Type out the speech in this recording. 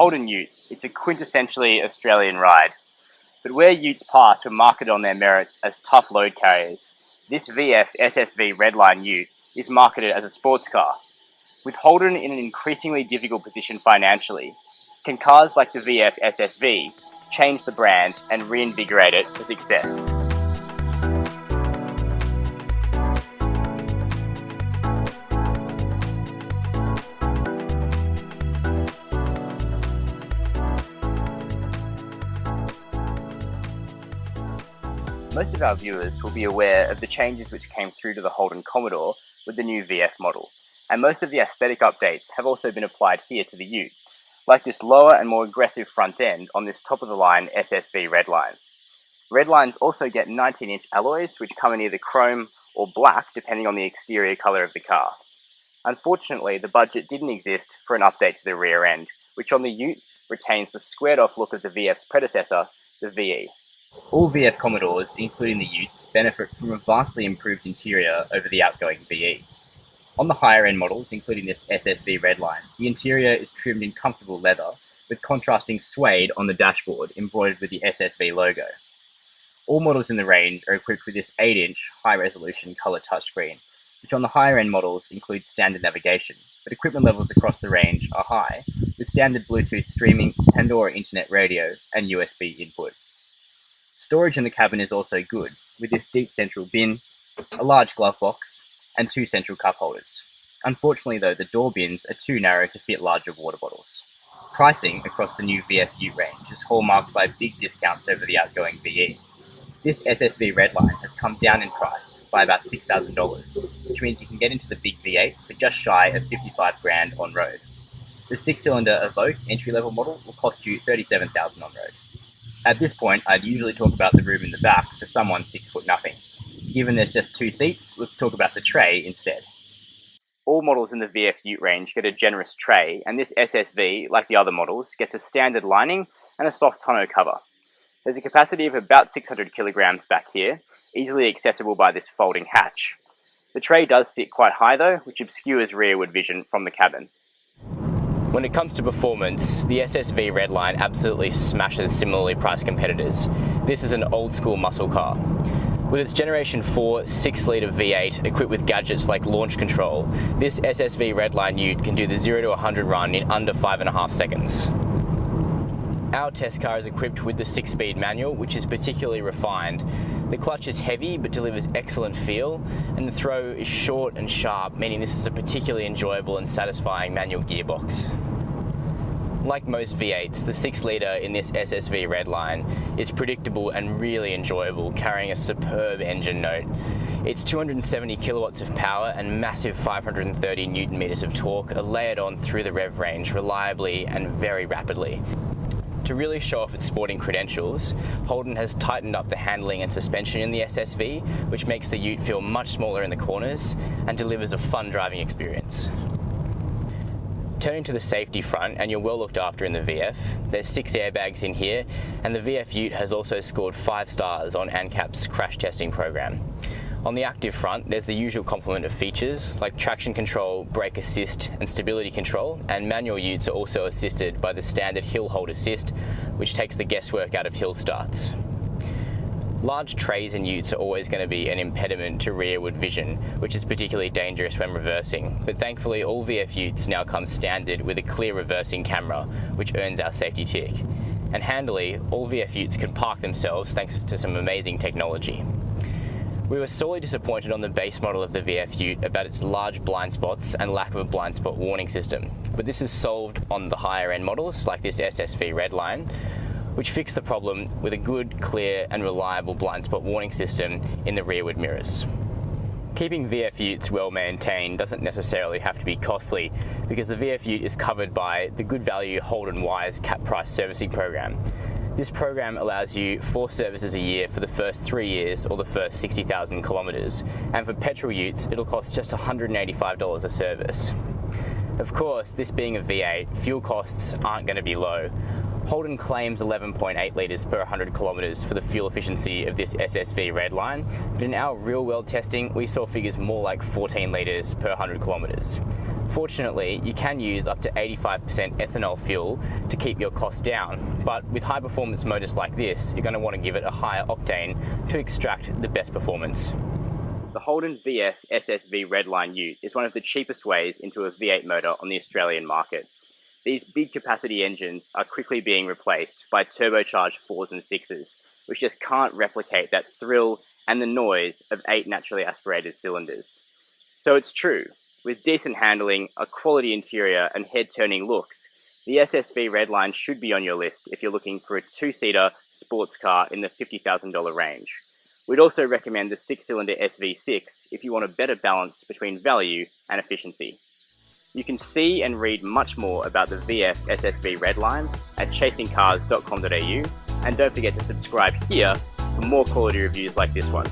Holden Ute, it's a quintessentially Australian ride. But where Utes past were marketed on their merits as tough load carriers, this VF SSV Redline Ute is marketed as a sports car. With Holden in an increasingly difficult position financially, can cars like the VF SSV change the brand and reinvigorate it for success? Most of our viewers will be aware of the changes which came through to the Holden Commodore with the new VF model, and most of the aesthetic updates have also been applied here to the Ute, like this lower and more aggressive front end on this top-of-the-line SSV Redline. Redlines also get 19-inch alloys which come in either chrome or black depending on the exterior colour of the car. Unfortunately, the budget didn't exist for an update to the rear end, which on the Ute retains the squared-off look of the VF's predecessor, the VE. All VF Commodores, including the Utes, benefit from a vastly improved interior over the outgoing VE. On the higher end models, including this SSV Redline, the interior is trimmed in comfortable leather, with contrasting suede on the dashboard embroidered with the SSV logo. All models in the range are equipped with this 8-inch high-resolution colour touchscreen, which on the higher end models includes standard navigation, but equipment levels across the range are high, with standard Bluetooth streaming, Pandora internet radio, and USB input. Storage in the cabin is also good, with this deep central bin, a large glove box, and 2 central cup holders. Unfortunately though, the door bins are too narrow to fit larger water bottles. Pricing across the new VF Ute range is hallmarked by big discounts over the outgoing VE. This SSV Redline has come down in price by about $6,000, which means you can get into the big V8 for just shy of $55,000 on road. The 6-cylinder Evoque entry-level model will cost you $37,000 on road. At this point, I'd usually talk about the room in the back for someone 6'0". Given there's just 2 seats, let's talk about the tray instead. All models in the VF Ute range get a generous tray, and this SSV, like the other models, gets a standard lining and a soft tonneau cover. There's a capacity of about 600 kilograms back here, easily accessible by this folding hatch. The tray does sit quite high though, which obscures rearward vision from the cabin. When it comes to performance, the SSV Redline absolutely smashes similarly priced competitors. This is an old school muscle car. With its Generation 4 6-litre V8 equipped with gadgets like launch control, this SSV Redline Ute can do the 0 to 100 run in under 5.5 seconds. Our test car is equipped with the 6-speed manual, which is particularly refined. The clutch is heavy but delivers excellent feel, and the throw is short and sharp, meaning this is a particularly enjoyable and satisfying manual gearbox. Like most V8s, the 6-litre in this SSV Redline is predictable and really enjoyable, carrying a superb engine note. Its 270 kilowatts of power and massive 530 newton meters of torque are layered on through the rev range reliably and very rapidly. To really show off its sporting credentials, Holden has tightened up the handling and suspension in the SSV, which makes the Ute feel much smaller in the corners and delivers a fun driving experience. Turning to the safety front, and you're well looked after in the VF, there's 6 airbags in here, and the VF Ute has also scored 5 stars on ANCAP's crash testing program. On the active front, there's the usual complement of features like traction control, brake assist and stability control, and manual Utes are also assisted by the standard hill hold assist, which takes the guesswork out of hill starts. Large trays in Utes are always going to be an impediment to rearward vision, which is particularly dangerous when reversing, but thankfully all VF Utes now come standard with a clear reversing camera, which earns our safety tick. And handily, all VF Utes can park themselves thanks to some amazing technology. We were sorely disappointed on the base model of the VF Ute about its large blind spots and lack of a blind spot warning system, but this is solved on the higher end models like this SSV Redline, which fixed the problem with a good, clear and reliable blind spot warning system in the rearward mirrors. Keeping VF Utes well maintained doesn't necessarily have to be costly, because the VF Ute is covered by the good value Holden Wise cap price servicing program. This program allows you 4 services a year for the first 3 years or the first 60,000 kilometres, and for petrol Utes it'll cost just $185 a service. Of course, this being a V8, fuel costs aren't going to be low. Holden claims 11.8 litres per 100 kilometres for the fuel efficiency of this SSV Redline, but in our real-world testing we saw figures more like 14 litres per 100 kilometres. Fortunately, you can use up to 85% ethanol fuel to keep your costs down, but with high-performance motors like this, you're going to want to give it a higher octane to extract the best performance. The Holden VF SSV Redline Ute is one of the cheapest ways into a V8 motor on the Australian market. These big capacity engines are quickly being replaced by turbocharged 4s and 6s, which just can't replicate that thrill and the noise of 8 naturally aspirated cylinders. So it's true, with decent handling, a quality interior and head-turning looks, the SSV Redline should be on your list if you're looking for a 2-seater sports car in the $50,000 range. We'd also recommend the 6-cylinder SV6 if you want a better balance between value and efficiency. You can see and read much more about the VF SSV Redline at chasingcars.com.au, and don't forget to subscribe here for more quality reviews like this one.